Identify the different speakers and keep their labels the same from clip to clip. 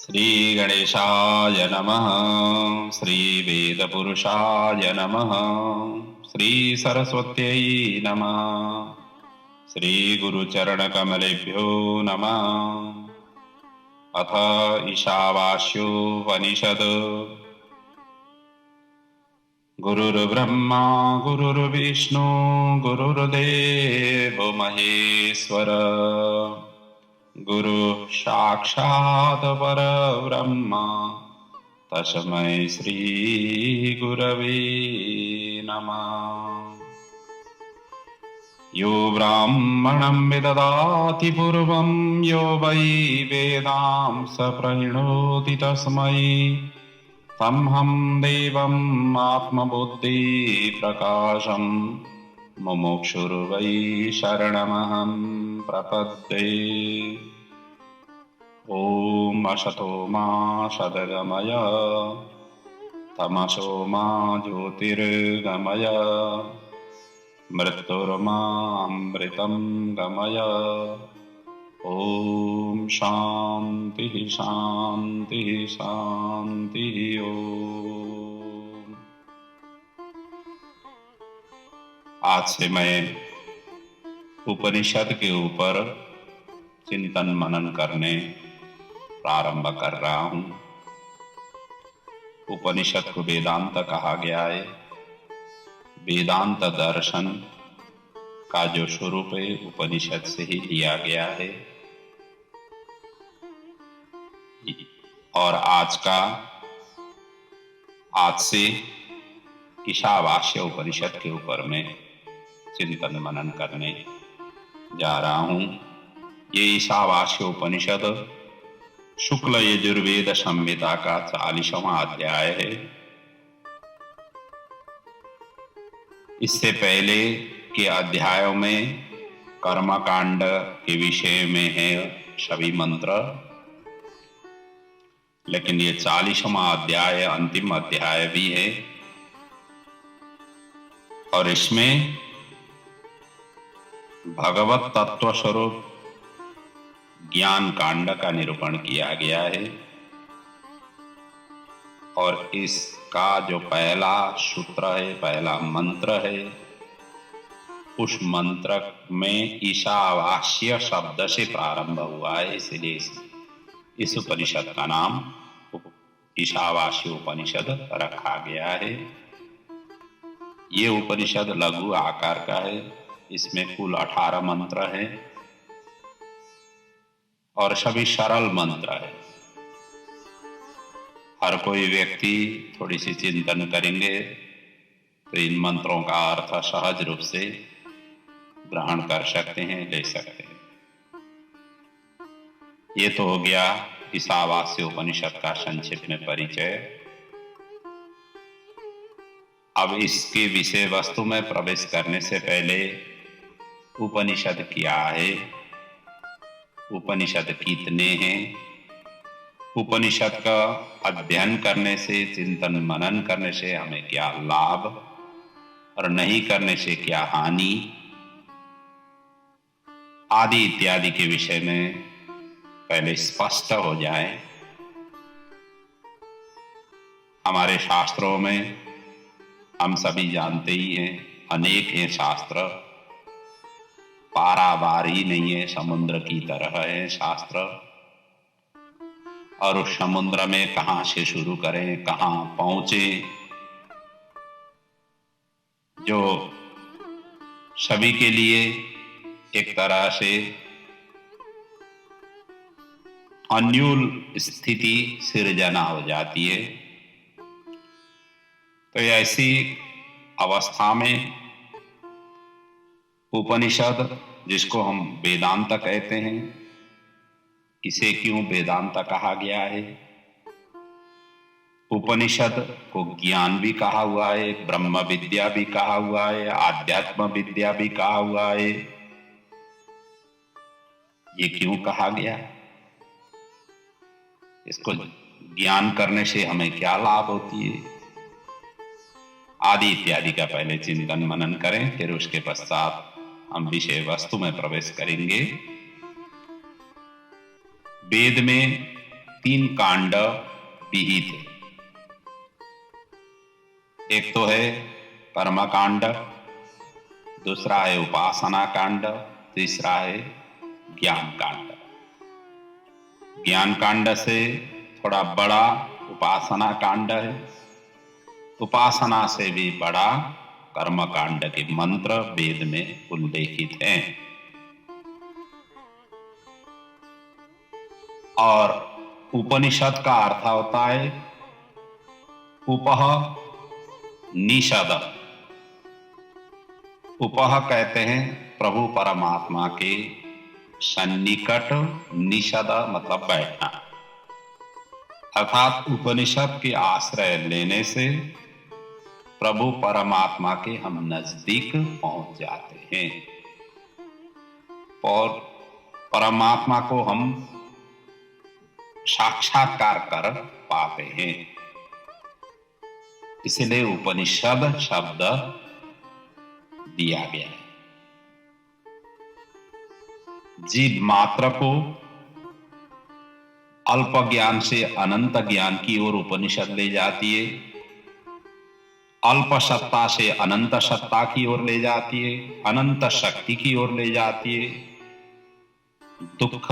Speaker 1: श्रीगणेशाय नमः। श्रीवेदपुरुषाय नमः। श्रीसरस्वत्यै नमः। श्रीगुरुचरणकमलेभ्यो नमः। अथ ईशावास्योपनिषत्। गुरुर्ब्रह्मा गुरुर्विष्णु गुरुर्देवो महेश्वर। गुरु साक्षात् परब्रह्म तस्मै श्री गुरवे नमः। यो ब्राह्मणं विददाति पूर्वं यो वै वेदांस प्रणोति तस्मै तमहं देवम् आत्मबुद्धि प्रकाशम् मुमुक्षुर्वै शरणमहं प्रपद्ये। ॐ असतो मा सद्गमय तमसो मा ज्योतिर्गमय मृत्युर्मामृतं गमय। ॐ शान्ति शान्ति शान्ति। ओम। आज से मैं उपनिषद के ऊपर चिंतन मनन करने प्रारंभ कर रहा हूं। उपनिषद को वेदांत कहा गया है। वेदांत दर्शन का जो स्वरूप है उपनिषद से ही लिया गया है। और आज से ईशावास्य उपनिषद के ऊपर मैं चिंतन मनन करने जा रहा हूं। ये ईशावास्य उपनिषद शुक्ल यजुर्वेद संहिता का 40वां अध्याय है। इससे पहले के अध्यायों में कर्मकांड के विषय में है सभी मंत्र, लेकिन ये 40वां अध्याय अंतिम अध्याय भी है और इसमें भगवत तत्व स्वरूप ज्ञान कांड का निरूपण किया गया है। और इसका जो पहला सूत्र है, पहला मंत्र है, उस मंत्र में ईशावास्य शब्द से प्रारंभ हुआ है, इसलिए इस उपनिषद का नाम ईशावास्य उपनिषद रखा गया है। ये उपनिषद लघु आकार का है। इसमें कुल 18 मंत्र हैं और सभी सरल मंत्र है। हर कोई व्यक्ति थोड़ी सी चिंतन करेंगे तो इन मंत्रों का अर्थ सहज रूप से ग्रहण कर सकते हैं, ले सकते हैं। ये तो हो गया ईशावास्य उपनिषद का संक्षिप्त में परिचय। अब इसके विषय वस्तु में प्रवेश करने से पहले उपनिषद क्या है, उपनिषद कितने हैं, उपनिषद का अध्ययन करने से, चिंतन मनन करने से हमें क्या लाभ और नहीं करने से क्या हानि आदि इत्यादि के विषय में पहले स्पष्ट हो जाए। हमारे शास्त्रों में हम सभी जानते ही हैं, अनेक हैं शास्त्र, पारावार ही नहीं है, समुद्र की तरह है शास्त्र। और उस समुद्र में कहां से शुरू करें, कहां पहुंचे, जो सभी के लिए एक तरह से अन्यूल स्थिति सिर्जना हो जाती है। तो ऐसी अवस्था में उपनिषद, जिसको हम वेदांत कहते हैं, इसे क्यों वेदांत कहा गया है? उपनिषद को ज्ञान भी कहा हुआ है, ब्रह्म विद्या भी कहा हुआ है, आध्यात्म विद्या भी कहा हुआ है। ये क्यों कहा गया? इसको ज्ञान करने से हमें क्या लाभ होती है आदि इत्यादि का पहले चिंतन मनन करें, फिर उसके पश्चात हम विषय वस्तु में प्रवेश करेंगे। वेद में 3 कांड विहित है। एक तो है कर्म कांड, दूसरा है उपासना कांड, तीसरा है ज्ञान कांड। ज्ञान कांड से थोड़ा बड़ा उपासना कांड है, उपासना से भी बड़ा कर्म कांड के मंत्र वेद में उल्लेखित हैं। और उपनिषद का अर्थ होता है उपह निषद। उपह कहते हैं प्रभु परमात्मा के सन्निकट, निषद मतलब बैठना, अर्थात उपनिषद के आश्रय लेने से प्रभु परमात्मा के हम नजदीक पहुंच जाते हैं और परमात्मा को हम साक्षात्कार कर पाते हैं। इसलिए उपनिषद शब्द दिया गया है। जीव मात्र को अल्प ज्ञान से अनंत ज्ञान की ओर उपनिषद ले जाती है, अल्प सत्ता से अनंत सत्ता की ओर ले जाती है, अनंत शक्ति की ओर ले जाती है, दुख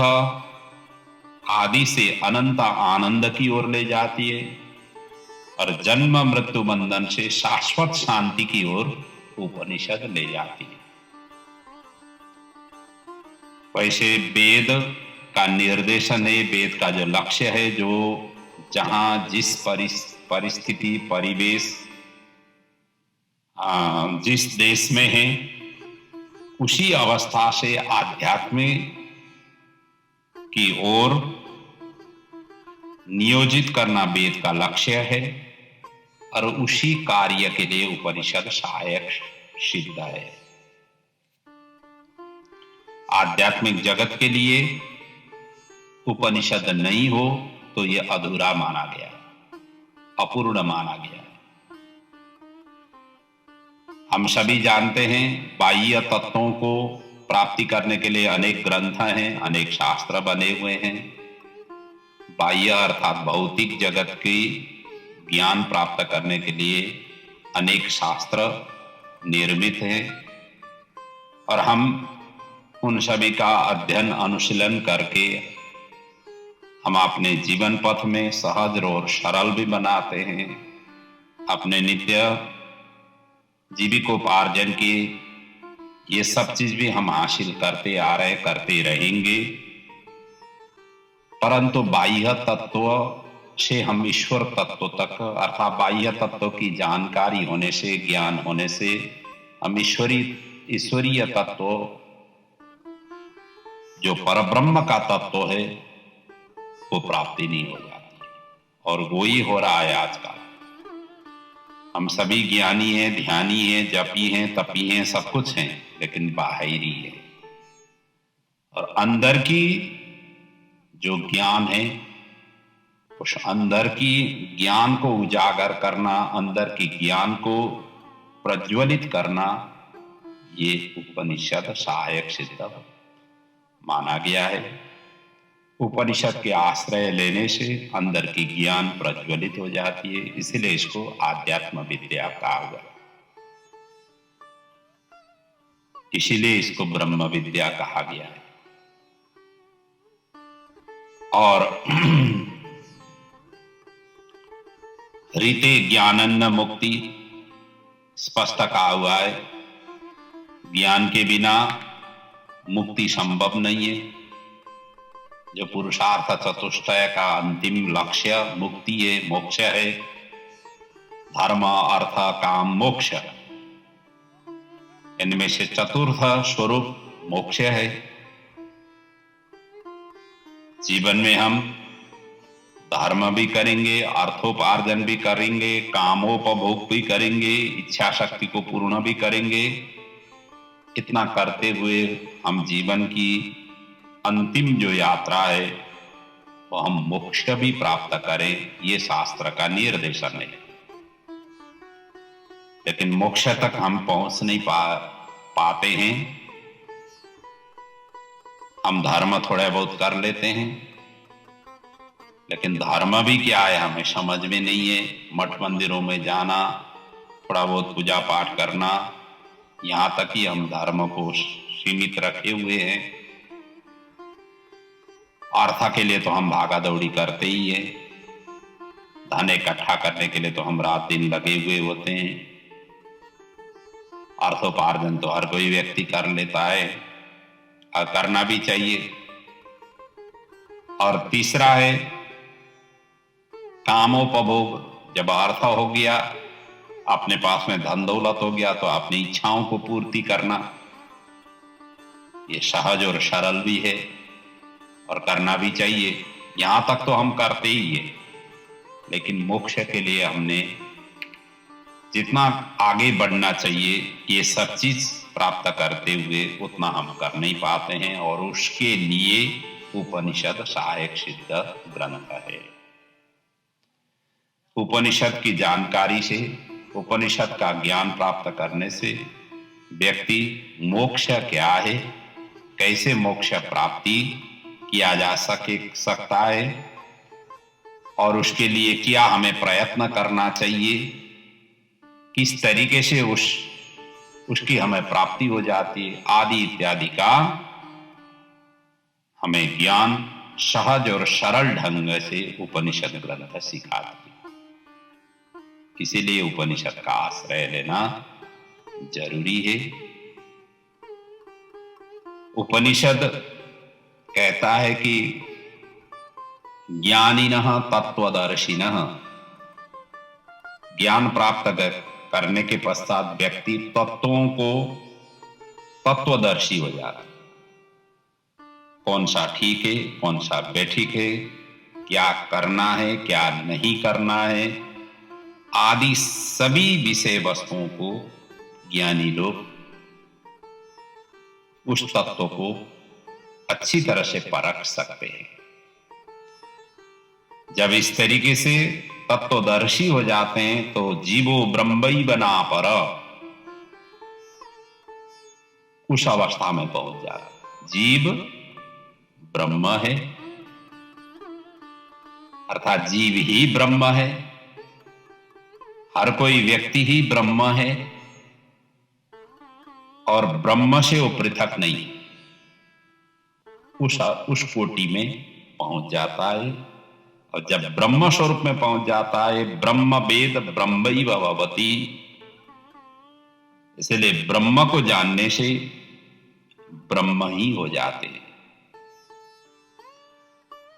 Speaker 1: आदि से अनंत आनंद की ओर ले जाती है और जन्म मृत्यु बंधन से शाश्वत शांति की ओर उपनिषद ले जाती है। वैसे वेद का निर्देशन है, वेद का जो लक्ष्य है, जो जहां जिस परिस्थिति परिवेश जिस देश में है उसी अवस्था से आध्यात्म की ओर नियोजित करना वेद का लक्ष्य है और उसी कार्य के लिए उपनिषद सहायक सिद्ध है। आध्यात्मिक जगत के लिए उपनिषद नहीं हो तो यह अधूरा माना गया है, अपूर्ण माना गया है। हम सभी जानते हैं बाह्य तत्वों को प्राप्ति करने के लिए अनेक ग्रंथ हैं, अनेक शास्त्र बने हुए हैं। बाह्य अर्थात भौतिक जगत की ज्ञान प्राप्त करने के लिए अनेक शास्त्र निर्मित हैं और हम उन सभी का अध्ययन अनुशीलन करके हम अपने जीवन पथ में सहज और सरल भी बनाते हैं। अपने नित्य जीविकोपार्जन की ये सब चीज भी हम हासिल करते आ रहे, करते रहेंगे। परंतु बाह्य तत्व से हम ईश्वर तत्व तक अर्थात बाह्य तत्व की जानकारी होने से, ज्ञान होने से हम ईश्वरीय तत्व जो परब्रह्म का तत्व है वो प्राप्ति नहीं हो जाती और वो ही हो रहा है आजकल। हम सभी ज्ञानी हैं, ध्यानी हैं, जपी हैं, तपी हैं, सब कुछ हैं, लेकिन बाहरी है और अंदर की जो ज्ञान है उस अंदर की ज्ञान को उजागर करना, अंदर की ज्ञान को प्रज्वलित करना, ये उपनिषद सहायक सिद्ध माना गया है। उपनिषद के आश्रय लेने से अंदर की ज्ञान प्रज्वलित हो जाती है, इसलिए इसको आध्यात्म विद्या कहा हुआ है। इसीलिए इसको ब्रह्म विद्या कहा गया है। और रीते ज्ञानन्न मुक्ति स्पष्ट कहा हुआ है, ज्ञान के बिना मुक्ति संभव नहीं है। जो पुरुषार्थ चतुष्टय का अंतिम लक्ष्य मुक्ति है, मोक्ष है, धर्म अर्थ काम मोक्ष, इनमें से चतुर्थ स्वरूप मोक्ष है। जीवन में हम धर्म भी करेंगे, अर्थोपार्जन भी करेंगे, कामोपभोग भी करेंगे, इच्छा शक्ति को पूर्ण भी करेंगे। इतना करते हुए हम जीवन की अंतिम जो यात्रा है वो हम मोक्ष भी प्राप्त करें, ये शास्त्र का निर्देशन है। लेकिन मोक्ष तक हम पहुंच नहीं पाते हैं। हम धर्म थोड़े बहुत कर लेते हैं, लेकिन धर्म भी क्या है हमें समझ में नहीं है। मठ मंदिरों में जाना, थोड़ा बहुत पूजा पाठ करना, यहाँ तक ही हम धर्म को सीमित रखे हुए हैं। अर्थ के लिए तो हम भागा दौड़ी करते ही हैं, धन इकट्ठा करने के लिए तो हम रात दिन लगे हुए होते हैं। अर्थोपार्जन तो हर कोई व्यक्ति कर लेता है और करना भी चाहिए। और तीसरा है कामोपभोग। जब अर्थ हो गया, अपने पास में धन दौलत हो गया, तो अपनी इच्छाओं को पूर्ति करना, ये सहज और सरल भी है और करना भी चाहिए। यहां तक तो हम करते ही है, लेकिन मोक्ष के लिए हमने जितना आगे बढ़ना चाहिए ये सब चीज प्राप्त करते हुए उतना हम कर नहीं पाते हैं, और उसके लिए उपनिषद सहायक सिद्ध ग्रंथ है। उपनिषद की जानकारी से, उपनिषद का ज्ञान प्राप्त करने से व्यक्ति मोक्ष क्या है, कैसे मोक्ष प्राप्ति किया जा सकता है, और उसके लिए क्या हमें प्रयत्न करना चाहिए, किस तरीके से उसकी हमें प्राप्ति हो जाती है, आदि इत्यादि का हमें ज्ञान सहज और सरल ढंग से उपनिषद ग्रंथ सिखाती है। इसीलिए उपनिषद का आश्रय लेना जरूरी है। उपनिषद कहता है कि ज्ञानिनः तत्वदर्शिनः, ज्ञान प्राप्त करने के पश्चात व्यक्ति तत्वों को तत्वदर्शी हो जाता है। कौन सा ठीक है, कौन सा बेठीक है, क्या करना है, क्या नहीं करना है, आदि सभी विषय वस्तुओं को ज्ञानी लोग उस तत्व को अच्छी तरह से परख सकते हैं। जब इस तरीके से तत्वदर्शी हो जाते हैं तो जीवो ब्रह्मई बना पर उस अवस्था में पहुंच जाता है। जीव ब्रह्म है, अर्थात जीव ही ब्रह्म है, हर कोई व्यक्ति ही ब्रह्म है, और ब्रह्म से वो पृथक नहीं, उस कोटि में पहुंच जाता है। और जब ब्रह्म स्वरूप में पहुंच जाता है, ब्रह्म वेद ब्रह्मैव भवति, इसलिए ब्रह्म को जानने से ब्रह्म ही हो जाते हैं।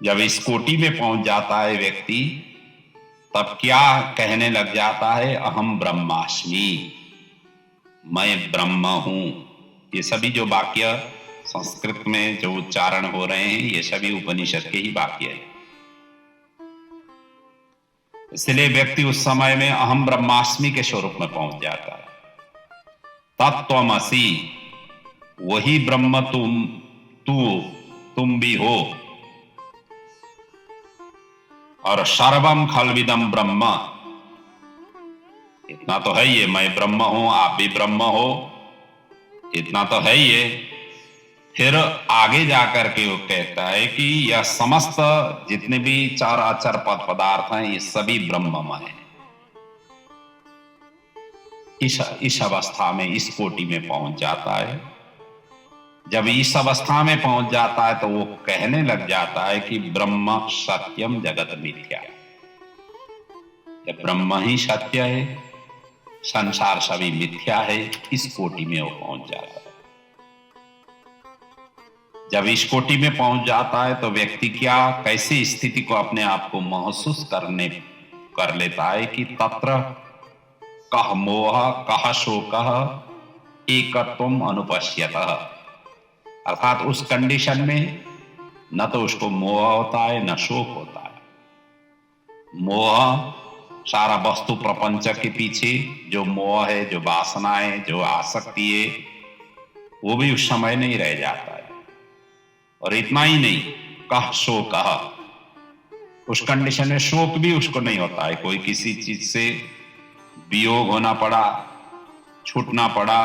Speaker 1: जब इस कोटि में पहुंच जाता है व्यक्ति, तब क्या कहने लग जाता है, अहम ब्रह्मास्मि, मैं ब्रह्म हूं। ये सभी जो वाक्य संस्कृत में जो उच्चारण हो रहे हैं, ये सभी उपनिषद के ही वाक्य हैं। इसलिए व्यक्ति उस समय में अहम ब्रह्मास्मि के स्वरूप में पहुंच जाता है। तत्त्वमसि, वही ब्रह्म तुम भी हो, और सर्वम खलविदम ब्रह्म, इतना तो है ये, मैं ब्रह्म हूं, आप भी ब्रह्म हो, इतना तो है ये। फिर आगे जाकर के वो कहता है कि यह समस्त जितने भी चार अचर पदार्थ हैं, ये सभी ब्रह्ममय हैं। इस अवस्था में, इस कोटि में पहुंच जाता है। जब इस अवस्था में पहुंच जाता है तो वो कहने लग जाता है कि ब्रह्म सत्यम जगत मिथ्या, जब ब्रह्म ही सत्य है, संसार सभी मिथ्या है, इस कोटि में वो पहुंच जाता है। जब इस कोटि में पहुंच जाता है तो व्यक्ति क्या, कैसी स्थिति को अपने आप को महसूस कर लेता है कि तत्र कह मोह कह शोकः एकत्वम अनुपश्यतः, अर्थात उस कंडीशन में न तो उसको मोह होता है न शोक होता है। मोह सारा वस्तु प्रपंच के पीछे जो मोह है, जो वासना है, जो आसक्ति है, वो भी उस समय नहीं रह जाता है। और इतना ही नहीं, कह शोकः, उस कंडीशन में शोक भी उसको नहीं होता है। कोई किसी चीज से वियोग होना पड़ा, छूटना पड़ा,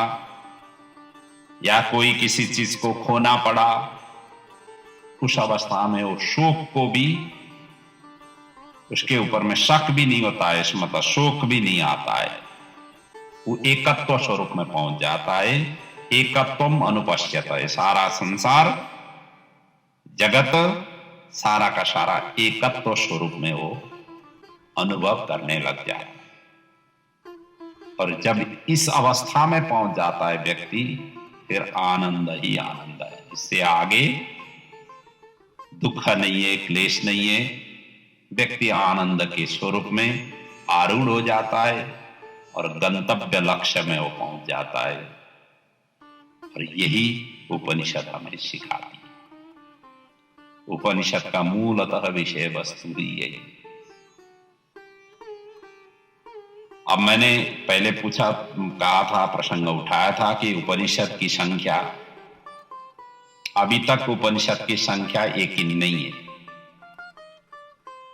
Speaker 1: या कोई किसी चीज को खोना पड़ा, उस अवस्था में वो शोक को भी उसके ऊपर में शक भी नहीं होता है, मतलब शोक भी नहीं आता है। वो एकत्व स्वरूप में पहुंच जाता है। एकत्वम अनुपश्यत है, सारा संसार जगत सारा का सारा एकत्व स्वरूप में वो अनुभव करने लग जाए। और जब इस अवस्था में पहुंच जाता है व्यक्ति, फिर आनंद ही आनंद है। इससे आगे दुख नहीं है, क्लेश नहीं है। व्यक्ति आनंद के स्वरूप में आरूढ़ हो जाता है और गंतव्य लक्ष्य में वो पहुंच जाता है। और यही उपनिषद हमें सिखाती है। उपनिषद का मूलतः विषय वस्तु ही यही। अब मैंने पहले कहा था, प्रसंग उठाया था कि उपनिषद की संख्या, अभी तक उपनिषद की संख्या एक ही नहीं है।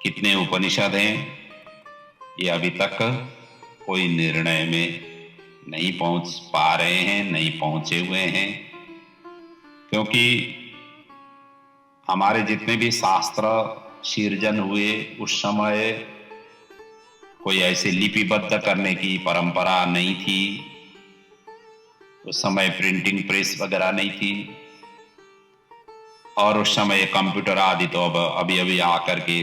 Speaker 1: कितने उपनिषद हैं ये अभी तक कोई निर्णय में नहीं पहुंच पा रहे हैं, नहीं पहुंचे हुए हैं। क्योंकि हमारे जितने भी शास्त्र सृजन हुए उस समय कोई ऐसे लिपिबद्ध करने की परंपरा नहीं थी। उस समय प्रिंटिंग प्रेस वगैरह नहीं थी, और उस समय कंप्यूटर आदि तो अब अभी अभी आकर के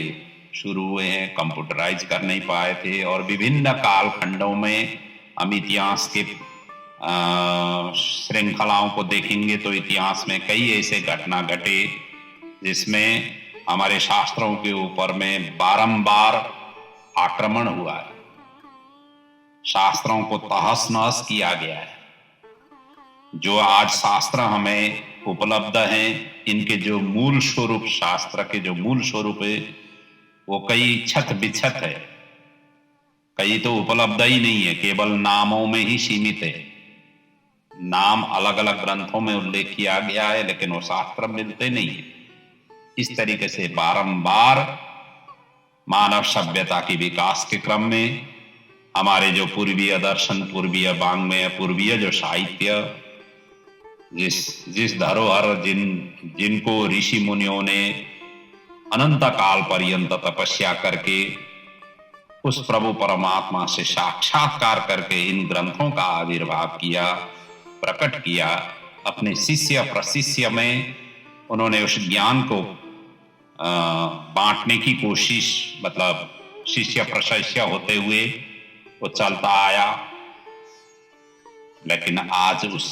Speaker 1: शुरू हुए हैं, कंप्यूटराइज कर नहीं पाए थे। और विभिन्न कालखंडों में हम इतिहास के श्रृंखलाओं को देखेंगे तो इतिहास में कई ऐसे घटना घटे जिसमें हमारे शास्त्रों के ऊपर में बारंबार आक्रमण हुआ है, शास्त्रों को तहस नहस किया गया है। जो आज शास्त्र हमें उपलब्ध हैं, इनके जो मूल स्वरूप, शास्त्र के जो मूल स्वरूप है वो कई छत बिछत है, कई तो उपलब्ध ही नहीं है, केवल नामों में ही सीमित है। नाम अलग अलग ग्रंथों में उल्लेख किया गया है लेकिन वो शास्त्र मिलते नहीं है। इस तरीके से बारंबार मानव सभ्यता की विकास के क्रम में हमारे जो पूर्वीय दर्शन, पूर्वीय वाङ्मय, पूर्वीय जो साहित्य, जिस धरोहर जिनको ऋषि मुनियों ने अनंत काल पर्यंत तपस्या करके उस प्रभु परमात्मा से साक्षात्कार करके इन ग्रंथों का आविर्भाव किया, प्रकट किया, अपने शिष्य प्रशिष्य में उन्होंने उस ज्ञान को बांटने की कोशिश, मतलब शिष्य प्रशिष्य होते हुए वो चलता आया। लेकिन आज उस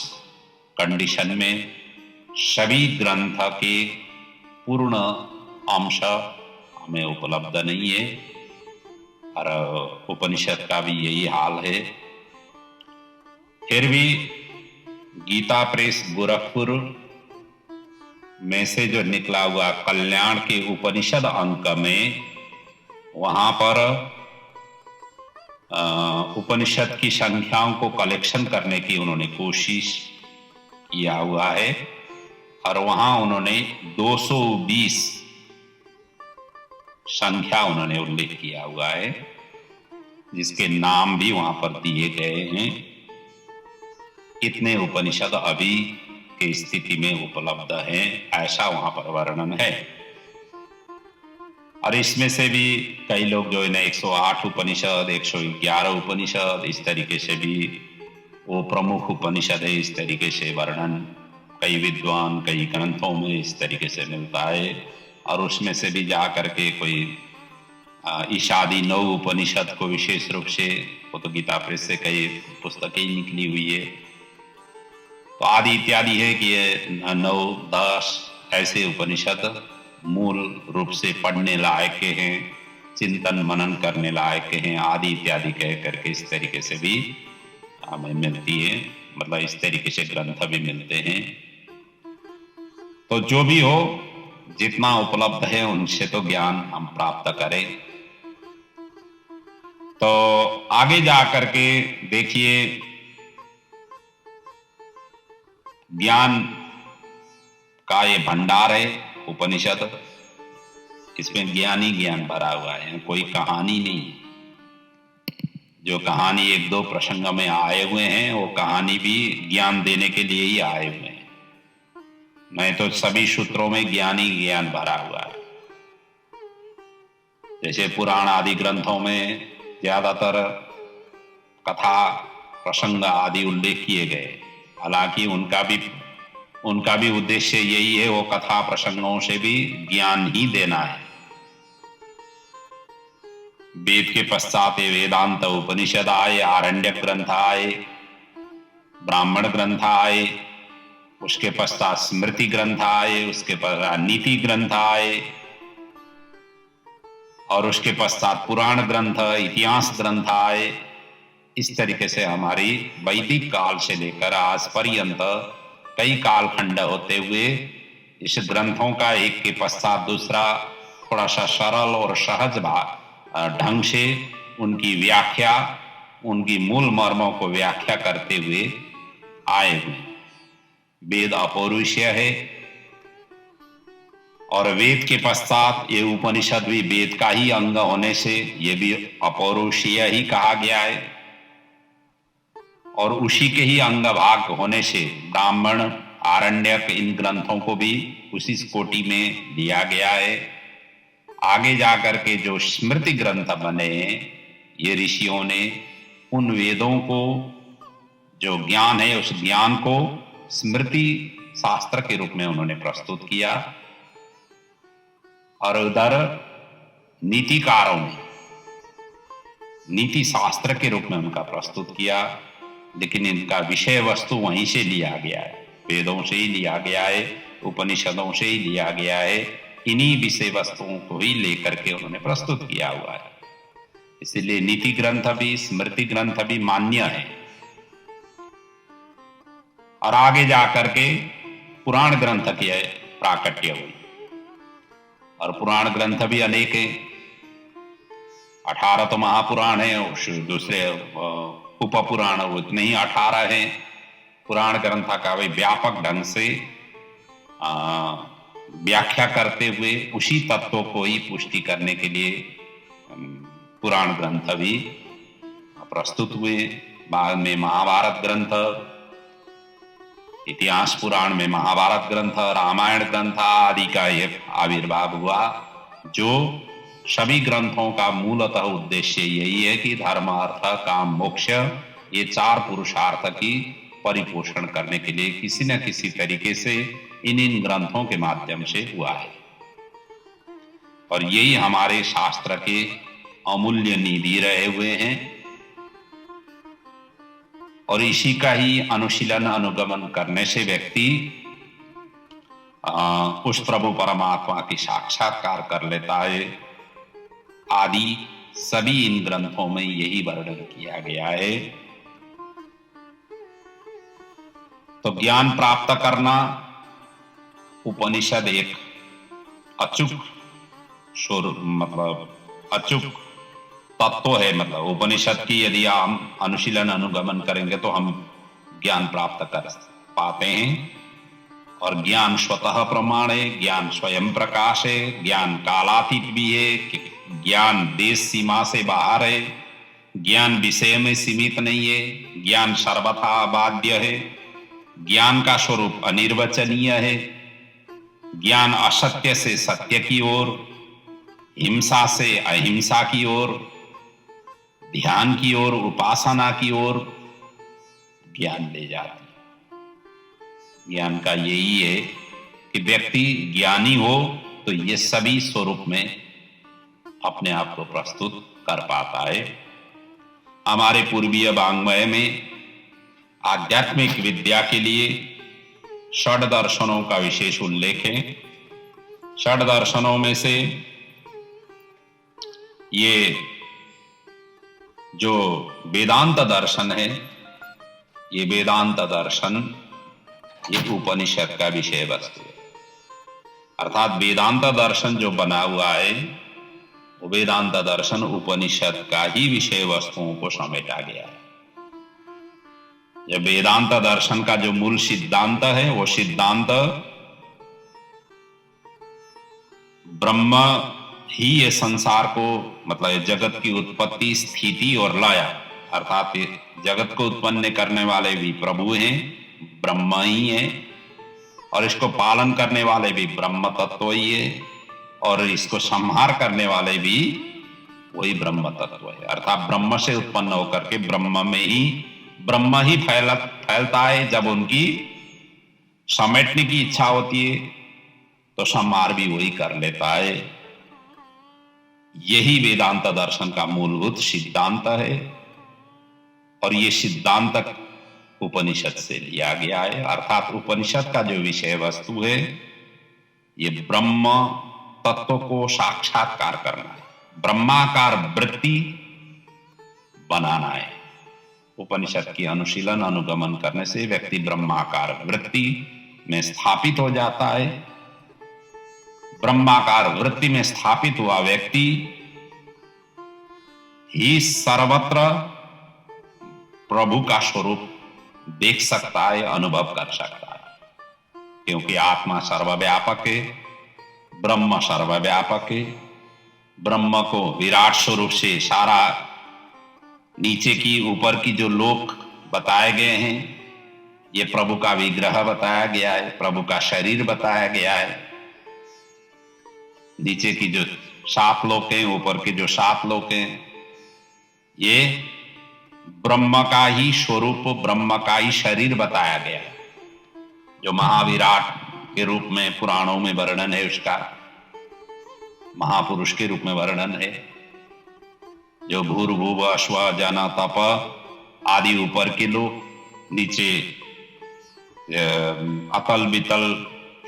Speaker 1: कंडीशन में सभी ग्रंथ के पूर्ण अंश हमें उपलब्ध नहीं है, और उपनिषद का भी यही हाल है। फिर भी गीता प्रेस गोरखपुर में से जो निकला हुआ कल्याण के उपनिषद अंक में, वहां पर उपनिषद की संख्याओं को कलेक्शन करने की उन्होंने कोशिश किया हुआ है, और वहां उन्होंने 220 संख्या उन्होंने उल्लेख किया हुआ है, जिसके नाम भी वहां पर दिए गए हैं। इतने उपनिषद अभी की स्थिति में उपलब्ध हैं, ऐसा वहां पर वर्णन है। और इसमें से भी कई लोग जो है 108 उपनिषद, 111 उपनिषद, इस तरीके से भी वो प्रमुख उपनिषद है, इस तरीके से वर्णन कई विद्वान, कई ग्रंथों में इस तरीके से मिलता है। और उसमें से भी जा करके कोई ईशादी 9 उपनिषद को विशेष रूप से, वो तो गीता प्रेस से कई पुस्तकें निकली हुई है, तो आदि इत्यादि है कि ये 9-10 ऐसे उपनिषद मूल रूप से पढ़ने लायक हैं, चिंतन मनन करने लायक हैं, आदि इत्यादि कह करके इस तरीके से भी हमें मिलती है, मतलब इस तरीके से ग्रंथ भी मिलते हैं। तो जो भी हो, जितना उपलब्ध है उनसे तो ज्ञान हम प्राप्त करें। तो आगे जा करके देखिए, ज्ञान का ये भंडार है उपनिषद, इसमें ज्ञान ही ज्ञान भरा हुआ है, कोई कहानी नहीं। जो कहानी 1-2 प्रसंग में आए हुए हैं वो कहानी भी ज्ञान देने के लिए ही आए हुए हैं, नहीं तो सभी सूत्रों में ज्ञान ही ज्ञान भरा हुआ है। जैसे पुराण आदि ग्रंथों में ज्यादातर कथा प्रसंग आदि उल्लेख किए गए, हालांकि उनका भी उद्देश्य यही है, वो कथा प्रसंगों से भी ज्ञान ही देना है। वेद के पश्चात वेदांत उपनिषद आए, आरण्यक ग्रंथ आए, ब्राह्मण ग्रंथ आए, उसके पश्चात स्मृति ग्रंथ आए, उसके पश्चात नीति ग्रंथ आए, और उसके पश्चात पुराण ग्रंथ, इतिहास ग्रंथ आए। इस तरीके से हमारी वैदिक काल से लेकर आज पर्यंत कई कालखंड होते हुए इस ग्रंथों का एक के पश्चात दूसरा थोड़ा सा सरल और सहज ढंग से उनकी व्याख्या, उनकी मूल मर्मों को व्याख्या करते हुए आए हुए। वेद अपौरुषीय है, और वेद के पश्चात ये उपनिषद भी वेद का ही अंग होने से ये भी अपौरुषीय ही कहा गया है, और उसी के ही अंग भाग होने से ब्राह्मण, आरण्यक, इन ग्रंथों को भी उसी कोटि में लिया गया है। आगे जाकर के जो स्मृति ग्रंथ बने, ये ऋषियों ने उन वेदों को, जो ज्ञान है उस ज्ञान को स्मृति शास्त्र के रूप में उन्होंने प्रस्तुत किया, और उधर नीतिकारों ने नीति शास्त्र के रूप में उनका प्रस्तुत किया। लेकिन इनका विषय वस्तु वहीं से लिया गया है, वेदों से ही लिया गया है, उपनिषदों से ही लिया गया है। इन्हीं विषय वस्तुओं को ही लेकर के उन्होंने प्रस्तुत किया हुआ है। इसलिए नीति ग्रंथ भी, स्मृति ग्रंथ भी मान्य है। और आगे जाकर के पुराण ग्रंथ की प्राकट्य हुई, और पुराण ग्रंथ भी अनेक हैं। 18 तो महापुराण है, दूसरे उप पुराण उतने ही 18 हैं। पुराण ग्रंथ का भी व्यापक ढंग से व्याख्या करते हुए उसी तत्वों को ही पुष्टि करने के लिए पुराण ग्रंथ भी प्रस्तुत हुए। बाद में महाभारत ग्रंथ, इतिहास पुराण में महाभारत ग्रंथ, रामायण ग्रंथ आदि का यह आविर्भाव हुआ, जो सभी ग्रंथों का मूलतः उद्देश्य यही है कि धर्म, अर्थ, काम, मोक्ष, ये 4 पुरुषार्थ की परिपोषण करने के लिए किसी न किसी तरीके से इन ग्रंथों के माध्यम से हुआ है। और यही हमारे शास्त्र के अमूल्य निधि रहे हुए हैं, और इसी का ही अनुशीलन, अनुगमन करने से व्यक्ति उस प्रभु परमात्मा की साक्षात्कार कर लेता है। आदि सभी इन ग्रंथों में यही वर्णन किया गया है। तो ज्ञान प्राप्त करना, उपनिषद एक अचूक अचूक तत्व है। मतलब उपनिषद की यदि हम अनुशीलन, अनुगमन करेंगे तो हम ज्ञान प्राप्त कर पाते हैं। और ज्ञान स्वतः प्रमाण है, ज्ञान स्वयं प्रकाश है, ज्ञान कालातीत भी है, ज्ञान देश सीमा से बाहर है, ज्ञान विषय में सीमित नहीं है, ज्ञान सर्वथा अबाध्य है, ज्ञान का स्वरूप अनिर्वचनीय है, ज्ञान असत्य से सत्य की ओर, हिंसा से अहिंसा की ओर, ध्यान की ओर, उपासना की ओर ज्ञान ले जाती है। ज्ञान का यही है कि व्यक्ति ज्ञानी हो तो ये सभी स्वरूप में अपने आप को प्रस्तुत कर पाता है। हमारे पूर्वीय वाङ्मय में आध्यात्मिक विद्या के लिए षड दर्शनों का विशेष उल्लेख है। षड दर्शनों में से ये जो वेदांत दर्शन है, ये वेदांत दर्शन ये उपनिषद का विषय वस्तु है। अर्थात वेदांत दर्शन जो बना हुआ है, वो वेदांत दर्शन उपनिषद का ही विषय वस्तुओं को समेटा गया है। जब वेदांत दर्शन का जो मूल सिद्धांत है, वो सिद्धांत ब्रह्म ही ये संसार को, मतलब जगत की उत्पत्ति, स्थिति और लय, अर्थात जगत को उत्पन्न करने वाले भी प्रभु हैं, ब्रह्म ही है, और इसको पालन करने वाले भी ब्रह्म तत्व ही है, और इसको संहार करने वाले भी वही ब्रह्म तत्व है। अर्थात ब्रह्म से उत्पन्न होकर के ब्रह्म ही फैलता है। जब उनकी समेटने की इच्छा होती है तो संहार भी वही कर लेता है। यही वेदांत दर्शन का मूलभूत सिद्धांत है और ये सिद्धांत उपनिषद से लिया गया है। अर्थात उपनिषद का जो विषय वस्तु है ये ब्रह्म तत्व को साक्षात्कार करना है, ब्रह्माकार वृत्ति बनाना है। उपनिषद की अनुशीलन अनुगमन करने से व्यक्ति ब्रह्माकार वृत्ति में स्थापित हो जाता है। ब्रह्माकार वृत्ति में स्थापित हुआ व्यक्ति ही सर्वत्र प्रभु का स्वरूप देख सकता है, अनुभव कर सकता है, क्योंकि आत्मा सर्वव्यापक है, ब्रह्म सर्वव्यापक है। ब्रह्म को विराट स्वरूप से सारा नीचे की ऊपर की जो लोक बताए गए हैं ये प्रभु का विग्रह बताया गया है, प्रभु का शरीर बताया गया है। नीचे की जो 7 लोक हैं, ऊपर के जो 7 लोक हैं, ये ब्रह्म का ही स्वरूप, ब्रह्म का ही शरीर बताया गया है। जो महाविराट के रूप में पुराणों में वर्णन है, उसका महापुरुष के रूप में वर्णन है। जो भूर्भुव अश्व जन तप आदि ऊपर के लोग, नीचे अतल वितल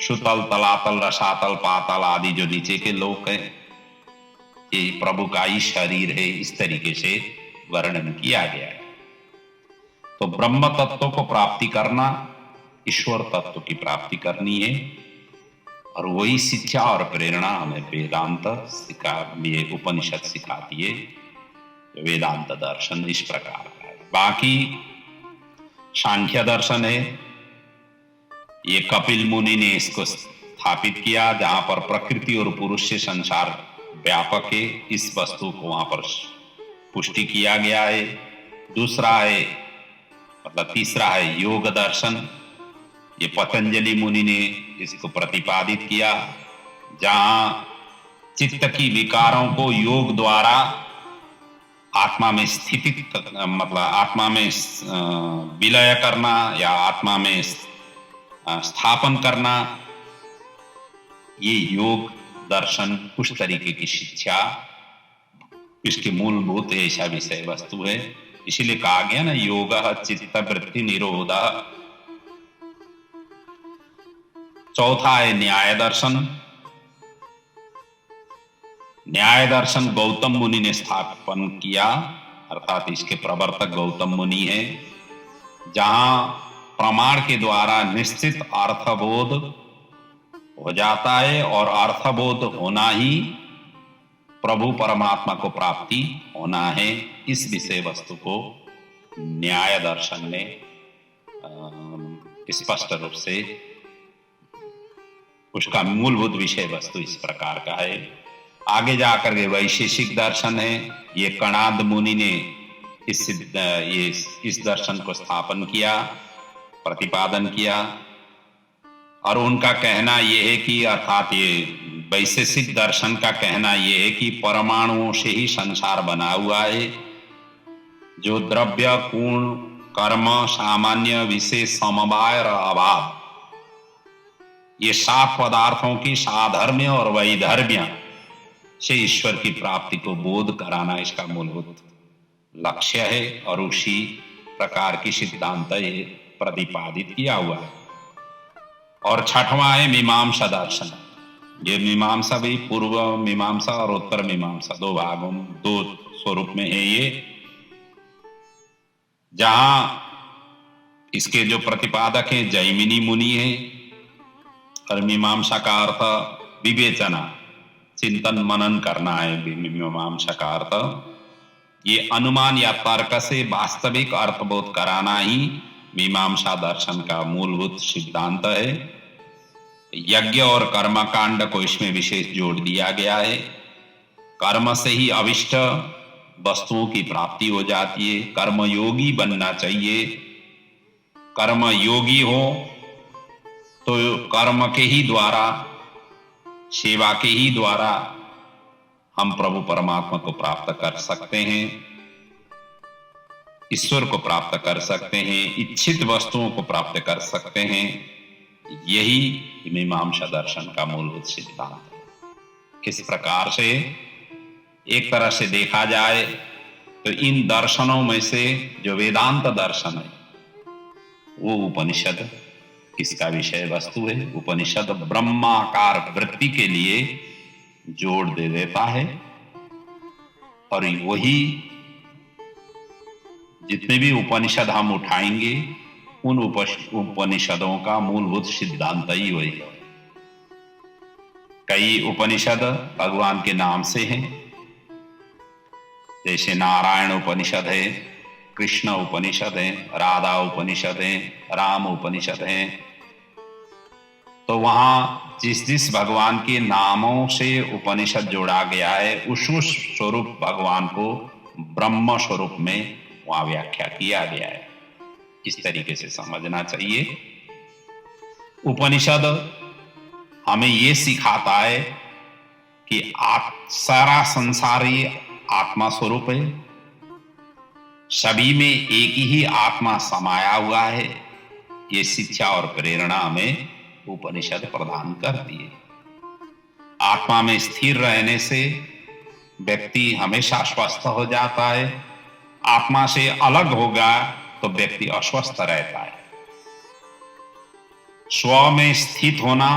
Speaker 1: सुतल तलातल रसातल पातल आदि जो नीचे के लोक हैं, ये प्रभु का ही शरीर है। इस तरीके से वर्णन किया गया है। तो ब्रह्म तत्व को प्राप्ति करना, ईश्वर तत्व की प्राप्ति करनी है और वही शिक्षा और प्रेरणा हमें वेदांत ये उपनिषद सिखाती है। वेदांत दर्शन इस प्रकार का है। बाकी सांख्य दर्शन है, ये कपिल मुनि ने इसको स्थापित किया, जहां पर प्रकृति और पुरुष से संसार व्यापक है, इस वस्तु को वहां पर पुष्टि किया गया है। दूसरा है मतलब तीसरा है योग दर्शन, ये पतंजलि मुनि ने इसको प्रतिपादित किया, जहां चित्त की विकारों को योग द्वारा आत्मा में स्थितित मतलब आत्मा में विलय करना या आत्मा में स्थापन करना, ये योग दर्शन उस तरीके की शिक्षा, इसके मूलभूत ऐसा विषय वस्तु है। इसीलिए कहा गया ना, योग चित्त वृत्ति निरोध। चौथा है न्याय दर्शन। न्याय दर्शन गौतम मुनि ने स्थापन किया, अर्थात इसके प्रवर्तक गौतम मुनि है, जहां प्रमाण के द्वारा निश्चित अर्थबोध हो जाता है और अर्थबोध होना ही प्रभु परमात्मा को प्राप्ति होना है। इस विषय वस्तु को न्याय दर्शन ने स्पष्ट रूप से, उसका मूलभूत विषय वस्तु इस प्रकार का है। आगे जाकर के वैशेषिक दर्शन है, ये कणाद मुनि ने इस दर्शन को स्थापन किया, प्रतिपादन किया और उनका कहना यह है कि अर्थात ये वैशेषिक दर्शन का कहना यह है कि परमाणुओं से ही संसार बना हुआ है। जो द्रव्य गुण कर्म सामान्य विशेष समवाय और अभाव, ये 7 पदार्थों की साधर्म्य और वैधर्म्य से ईश्वर की प्राप्ति को बोध कराना इसका मूलभूत लक्ष्य है और उसी प्रकार की सिद्धांत ये प्रतिपादित किया हुआ है। और छठवां है मीमांसा दर्शन। ये मीमांसा भी पूर्व मीमांसा और उत्तर मीमांसा 2 भागों 2 स्वरूप में है ये, जहां इसके जो प्रतिपादक हैं जैमिनी मुनि है और मीमांसा का अर्थ विवेचना, चिंतन मनन करना है। मीमांसा का अर्थ ये अनुमान या तर्क से वास्तविक अर्थबोध कराना ही मीमांसा दर्शन का मूलभूत सिद्धांत है। यज्ञ और कर्मकांड को इसमें विशेष जोड़ दिया गया है। कर्म से ही अभिष्ट वस्तुओं की प्राप्ति हो जाती है। कर्मयोगी बनना चाहिए। कर्म योगी हो तो कर्म के ही द्वारा सेवा के ही द्वारा हम प्रभु परमात्मा को प्राप्त कर सकते हैं, ईश्वर को प्राप्त कर सकते हैं, इच्छित वस्तुओं को प्राप्त कर सकते हैं। यही मीमांसा दर्शन का मूलभूत सिद्धांत है। इस प्रकार से एक तरह से देखा जाए तो इन दर्शनों में से जो वेदांत दर्शन है वो उपनिषद किसका विषय वस्तु है। उपनिषद ब्रह्माकार वृत्ति के लिए जोड़ दे देता है और वही जितने भी उपनिषद हम उठाएंगे उन उपनिषदों का मूलभूत सिद्धांत ही वही है। कई उपनिषद भगवान के नाम से हैं, जैसे नारायण उपनिषद है, कृष्ण उपनिषद है, राधा उपनिषद है, राम उपनिषद है। तो वहां जिस जिस भगवान के नामों से उपनिषद जोड़ा गया है उस स्वरूप भगवान को ब्रह्म स्वरूप में वहां व्याख्या किया गया है। इस तरीके से समझना चाहिए। उपनिषद हमें ये सिखाता है कि सारा संसार ही आत्मा स्वरूप है, सभी में एक ही आत्मा समाया हुआ है। ये शिक्षा और प्रेरणा हमें उपनिषद प्रदान करती है। आत्मा में स्थिर रहने से व्यक्ति हमेशा स्वस्थ हो जाता है, आत्मा से अलग होगा तो व्यक्ति अस्वस्थ रहता है। स्व में स्थित होना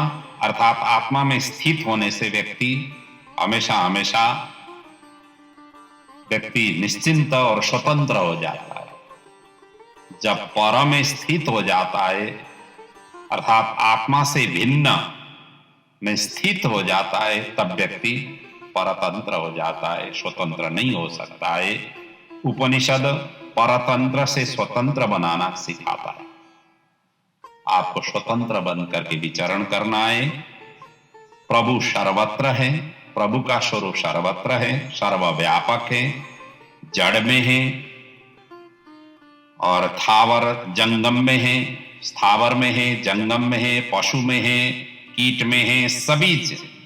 Speaker 1: अर्थात आत्मा में स्थित होने से व्यक्ति हमेशा व्यक्ति निश्चिंत और स्वतंत्र हो जाता है। जब पर में स्थित हो जाता है अर्थात आत्मा से भिन्न में स्थित हो जाता है तब व्यक्ति परतंत्र हो जाता है, स्वतंत्र नहीं हो सकता है। उपनिषद परतंत्र से स्वतंत्र बनाना सिखाता है। आपको स्वतंत्र बन करके विचरण करना है। प्रभु सर्वत्र है, प्रभु का स्वरूप सर्वत्र है, सर्वव्यापक है, जड़ में है और थावर जंगम में है, स्थावर में है, जंगम में है, पशु में है, कीट में है। सभी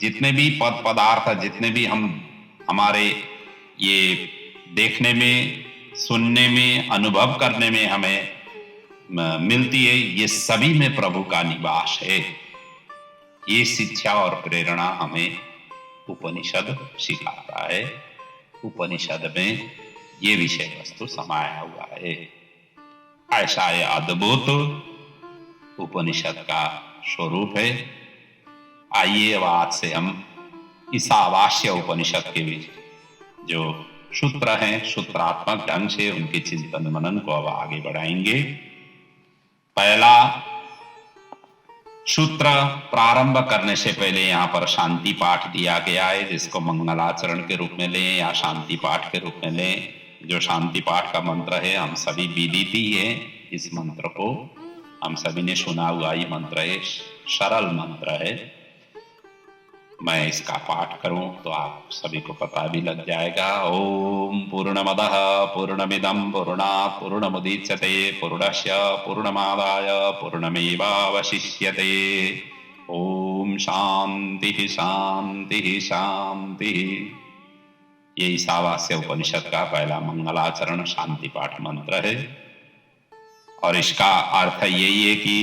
Speaker 1: जितने भी पदार्थ जितने भी हम हमारे ये देखने में, सुनने में, अनुभव करने में हमें मिलती है, ये सभी में प्रभु का निवास है। ये शिक्षा और प्रेरणा हमें उपनिषद सिखाता है। उपनिषद में ये विषय वस्तु समाया हुआ है। ऐसा ये अद्भुत उपनिषद का स्वरूप है। आइए अब आज से हम ईशावास्य उपनिषद के भी जो सूत्र हैं, सूत्रात्मक ढंग से उनके चिंतन मनन को अब आगे बढ़ाएंगे। पहला सूत्र प्रारंभ करने से पहले यहाँ पर शांति पाठ दिया गया है, जिसको मंगलाचरण के रूप में लें या शांति पाठ के रूप में लें। जो शांति पाठ का मंत्र है हम सभी विदित ही है। इस मंत्र को हम सभी ने सुना हुआ ही मंत्र है, सरल मंत्र है। मैं इसका पाठ करूं तो आप सभी को पता भी लग जाएगा। ओम पूर्णमदः पूर्णमिदं पूर्णात् पूर्णमुदच्यते पूर्णस्य पूर्णमादाय पूर्णमेवावशिष्यते। ओम शांति शांति शांति। ये ईशावास्य उपनिषद का पहला मंगलाचरण शांति पाठ मंत्र है और इसका अर्थ यही है कि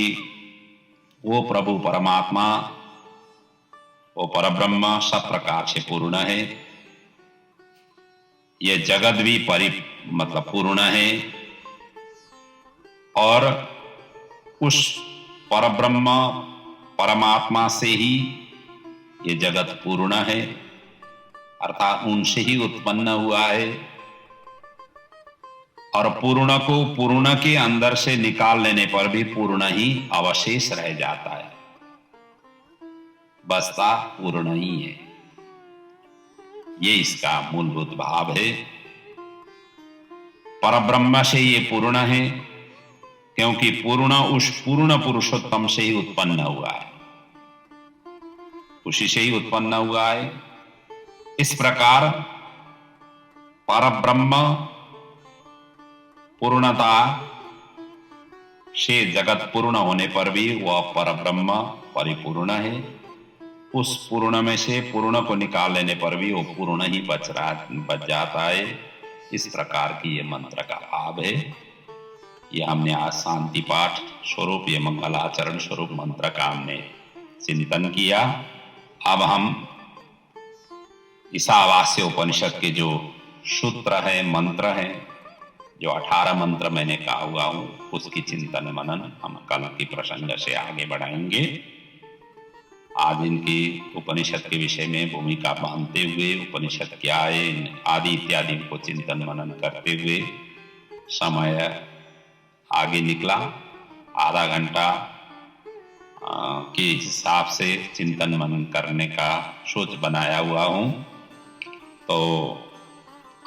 Speaker 1: वो प्रभु परमात्मा, वो परब्रह्म सब प्रकार से पूर्ण है। ये जगत भी पूर्ण है और उस परब्रह्म परमात्मा से ही ये जगत पूर्ण है, अर्थात उनसे ही उत्पन्न हुआ है। और पूर्ण को पूर्ण के अंदर से निकाल लेने पर भी पूर्ण ही अवशेष रह जाता है, बसता पूर्ण ही है। ये इसका मूलभूत भाव है। परब्रह्म से ये पूर्ण है क्योंकि पूर्ण उस पूर्ण पुरुषोत्तम से ही उत्पन्न हुआ है, उसी से ही उत्पन्न हुआ है। इस प्रकार परब्रह्म पूर्णता से जगत पूर्ण होने पर भी वह परब्रह्म परिपूर्ण है। उस पूर्ण में से पूर्ण को निकाल लेने पर भी वो पूर्ण ही बच जाता है। इस प्रकार की ये मंत्र का भाव है। ये हमने आज शांति पाठ स्वरूप, ये मंगलाचरण स्वरूप मंत्र का हमने चिंतन किया। अब हम ईशावास्य उपनिषद के जो सूत्र है, मंत्र है, जो 18 मंत्र मैंने कहा हुआ हूं, उसकी चिंतन मनन हम कल के प्रसंग से आगे बढ़ाएंगे। आज इनकी उपनिषद के विषय में भूमिका बांधते हुए, उपनिषद क्या है आदि इत्यादि को चिंतन मनन करते हुए समय आगे निकला। आधा घंटा के हिसाब से चिंतन मनन करने का सोच बनाया हुआ हूं। तो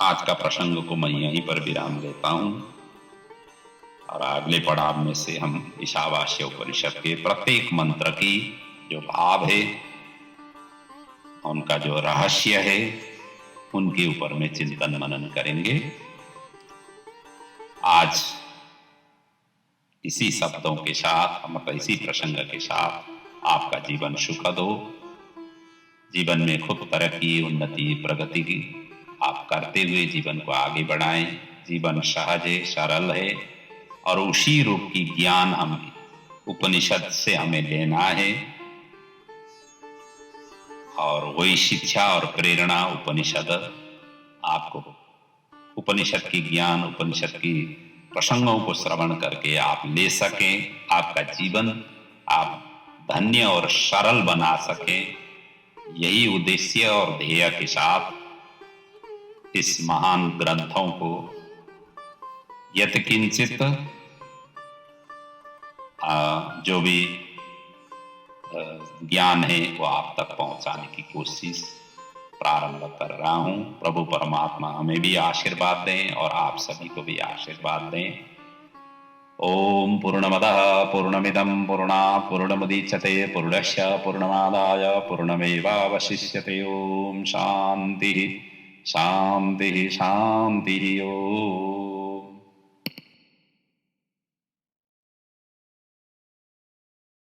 Speaker 1: आज का प्रसंग को मैं यहीं पर विराम देता हूं और अगले पड़ाव में से हम ईशावास्य उपनिषद के प्रत्येक मंत्र की जो भाव है, उनका जो रहस्य है, उनके ऊपर में चिंतन मनन करेंगे। आज इसी शब्दों के साथ, मतलब इसी प्रसंग के साथ आपका जीवन सुखद हो, जीवन में खूब तरक्की, उन्नति, प्रगति की आप करते हुए जीवन को आगे बढ़ाएं। जीवन सहज है, सरल है और उसी रूप की ज्ञान हम उपनिषद से हमें लेना है और वही शिक्षा और प्रेरणा उपनिषद आपको, उपनिषद की ज्ञान, उपनिषद की प्रसंगों को श्रवण करके आप ले सकें, आपका जीवन आप धन्य और सरल बना सकें। यही उद्देश्य और ध्येय के साथ इस महान ग्रंथों को यत्किंचित जो भी ज्ञान है वो आप तक पहुंचाने की कोशिश प्रारंभ कर रहा हूं। प्रभु परमात्मा हमें भी आशीर्वाद दें और आप सभी को भी आशीर्वाद दें। ओम पूर्णमदः पूर्णमिदं पूर्णात् पूर्णमुदच्यते पूर्णस्य पूर्णमादाय पूर्णमेवावशिष्यते। ओम शांति शांति शांति। ओम।